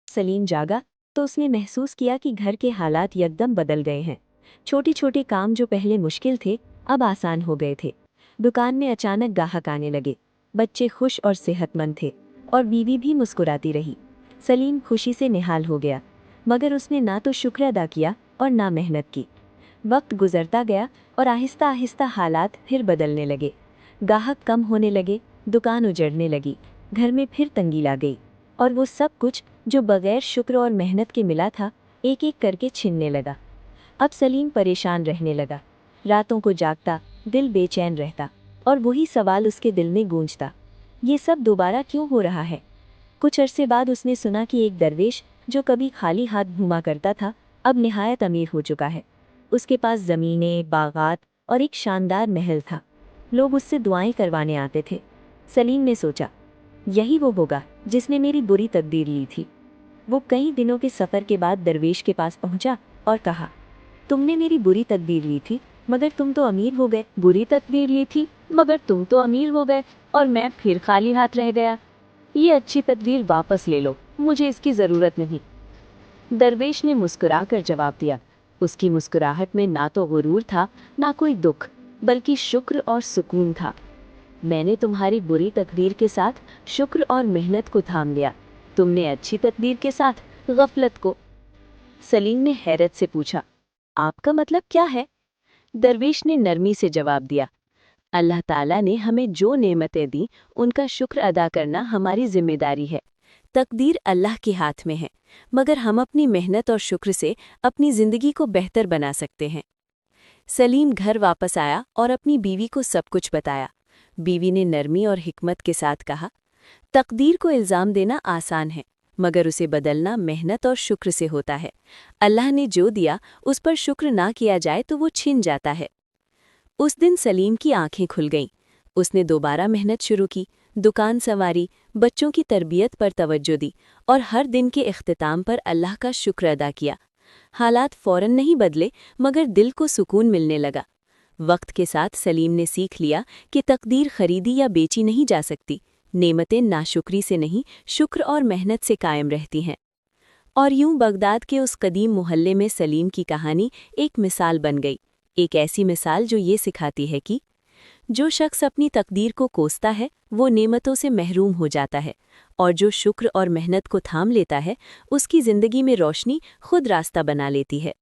सलीम जागा तो उसने महसूस किया कि घर के हालात यकदम बदल गए हैं। छोटे छोटे काम जो पहले मुश्किल थे अब आसान हो गए थे। दुकान में अचानक ग्राहक आने लगे। बच्चे खुश और सेहतमंद थे और बीवी भी मुस्कुराती रही। सलीम खुशी से निहाल हो गया, मगर उसने ना तो शुक्र अदा किया और ना मेहनत की। वक्त गुजरता गया और आहिस्ता आहिस्ता हालात फिर बदलने लगे। ग्राहक कम होने लगे, दुकान उजड़ने लगी, घर में फिर तंगी ला गई और वो सब कुछ जो बगैर शुक्र और मेहनत के मिला था एक एक करके छिनने लगा। अब सलीम परेशान रहने लगा। रातों को जागता, दिल बेचैन रहता और वही सवाल उसके दिल में गूंजता, ये सब दोबारा क्यों हो रहा है। कुछ अरसे बाद उसने सुना कि एक दरवेश जो कभी खाली हाथ घूमा करता था अब निहायत अमीर हो चुका है। उसके पास ज़मीनें, बागात और एक शानदार महल था। लोग उससे दुआएं करवाने आते थे। सलीम ने सोचा, यही वो होगा जिसने मेरी बुरी तकदीर ली थी। वो कई दिनों के सफ़र के बाद दरवेश के पास पहुंचा और कहा, तुमने मेरी बुरी तकदीर ली थी मगर तुम तो अमीर हो गए। बुरी तकदीर ली थी मगर तुम तो अमीर हो गए और मैं फिर खाली हाथ रह गया। ये अच्छी तकदीर वापस ले लो, मुझे इसकी ज़रूरत नहीं। दरवेश ने मुस्कुराकर जवाब दिया। उसकी मुस्कुराहट में ना तो गुरूर था, ना कोई दुख, बल्कि शुक्र और सुकून था। मैंने तुम्हारी बुरी तकदीर के साथ शुक्र और मेहनत को थाम लिया, तुमने अच्छी तकदीर के साथ गफलत को। सलीम ने हैरत से पूछा, आपका मतलब क्या है? दरवेश ने नरमी से जवाब दिया, अल्लाह ताला ने हमें जो नेमतें दी उनका शुक्र अदा करना हमारी जिम्मेदारी है। तकदीर अल्लाह के हाथ में है, मगर हम अपनी मेहनत और शुक्र से अपनी जिंदगी को बेहतर बना सकते हैं। सलीम घर वापस आया और अपनी बीवी को सब कुछ बताया। बीवी ने नरमी और हिकमत के साथ कहा, तकदीर को इल्ज़ाम देना आसान है, मगर उसे बदलना मेहनत और शुक्र से होता है। अल्लाह ने जो दिया उस पर शुक्र ना किया जाए तो वो छिन जाता है। उस दिन सलीम की आंखें खुल गईं। उसने दोबारा मेहनत शुरू की, दुकान संवारी, बच्चों की तरबियत पर तवज्जो दी और हर दिन के इख्तिताम पर अल्लाह का शुक्र अदा किया। हालात फ़ौरन नहीं बदले, मगर दिल को सुकून मिलने लगा। वक्त के साथ सलीम ने सीख लिया कि तकदीर खरीदी या बेची नहीं जा सकती। नेमतें नाशुक्री से नहीं, शुक्र और मेहनत से कायम रहती हैं। और यूं बगदाद के उस कदीम मोहल्ले में सलीम की कहानी एक मिसाल बन गई। एक ऐसी मिसाल जो ये सिखाती है कि जो शख्स अपनी तकदीर को कोसता है वो नेमतों से महरूम हो जाता है, और जो शुक्र और मेहनत को थाम लेता है उसकी ज़िंदगी में रोशनी खुद रास्ता बना लेती है।